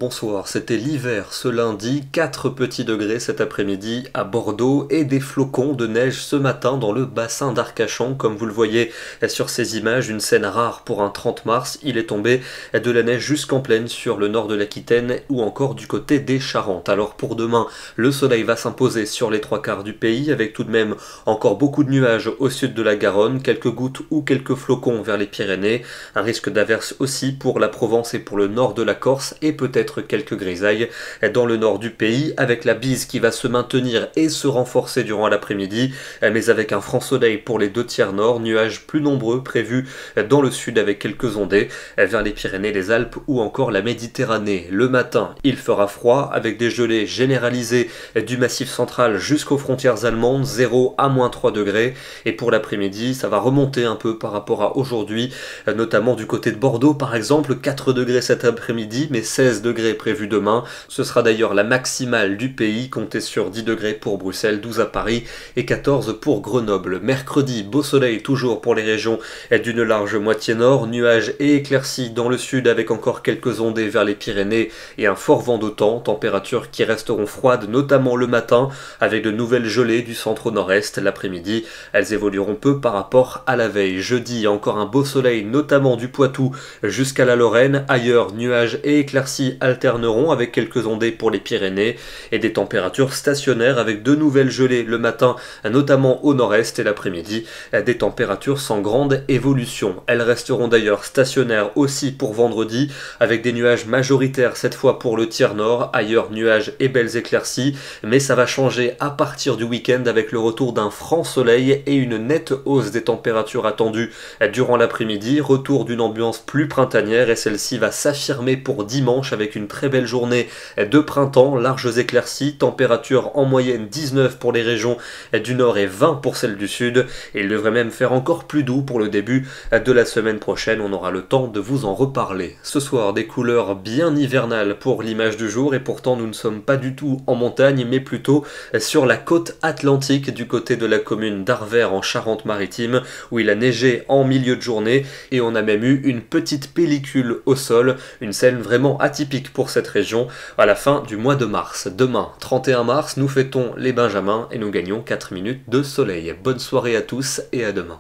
bonsoir, c'était l'hiver ce lundi, 4 petits degrés cet après-midi à Bordeaux et des flocons de neige ce matin dans le bassin d'Arcachon. Comme vous le voyez sur ces images, une scène rare pour un 30 mars, il est tombé de la neige jusqu'en plaine sur le nord de l'Aquitaine ou encore du côté des Charentes. Alors pour demain, le soleil va s'imposer sur les trois quarts du pays avec tout de même encore beaucoup de nuages au sud de la Garonne, quelques gouttes ou quelques flocons vers les Pyrénées, un risque d'averse aussi pour la Provence et pour le nord de la Corse et peut-être quelques grisailles dans le nord du pays avec la bise qui va se maintenir et se renforcer durant l'après-midi, mais avec un franc soleil pour les deux tiers nord, nuages plus nombreux prévus dans le sud avec quelques ondées vers les Pyrénées, les Alpes ou encore la Méditerranée. Le matin, il fera froid avec des gelées généralisées du massif central jusqu'aux frontières allemandes, 0 à -3 degrés, et pour l'après-midi, ça va remonter un peu par rapport à aujourd'hui, notamment du côté de Bordeaux par exemple, 4 degrés cet après-midi, mais 16 degrés prévus demain. Ce sera d'ailleurs la maximale du pays, comptez sur 10 degrés pour Bruxelles, 12 à Paris et 14 pour Grenoble. Mercredi, beau soleil toujours pour les régions d'une large moitié nord, nuages et éclaircies dans le sud avec encore quelques ondées vers les Pyrénées et un fort vent d'automne, températures qui resteront froides notamment le matin avec de nouvelles gelées du centre au nord-est. L'après-midi, elles évolueront peu par rapport à la veille. Jeudi, encore un beau soleil notamment du Poitou jusqu'à la Lorraine. Ailleurs, nuages et éclaircies alterneront avec quelques ondées pour les Pyrénées et des températures stationnaires avec de nouvelles gelées le matin, notamment au nord-est, et l'après-midi, des températures sans grande évolution. Elles resteront d'ailleurs stationnaires aussi pour vendredi avec des nuages majoritaires cette fois pour le tiers nord. Ailleurs, nuages et belles éclaircies, mais ça va changer à partir du week-end avec le retour d'un franc soleil et une nette hausse des températures attendues durant l'après-midi. Retour d'une ambiance plus printanière et celle-ci va s'affirmer pour dimanche avec une très belle journée de printemps, larges éclaircies, température en moyenne 19 pour les régions du nord et 20 pour celles du sud, et il devrait même faire encore plus doux pour le début de la semaine prochaine. On aura le temps de vous en reparler. Ce soir, des couleurs bien hivernales pour l'image du jour, et pourtant nous ne sommes pas du tout en montagne mais plutôt sur la côte atlantique du côté de la commune d'Arvers en Charente-Maritime où il a neigé en milieu de journée et on a même eu une petite pellicule au sol, une scène vraiment atypique pour cette région à la fin du mois de mars. Demain, 31 mars, nous fêtons les Benjamins et nous gagnons 4 minutes de soleil. Bonne soirée à tous et à demain.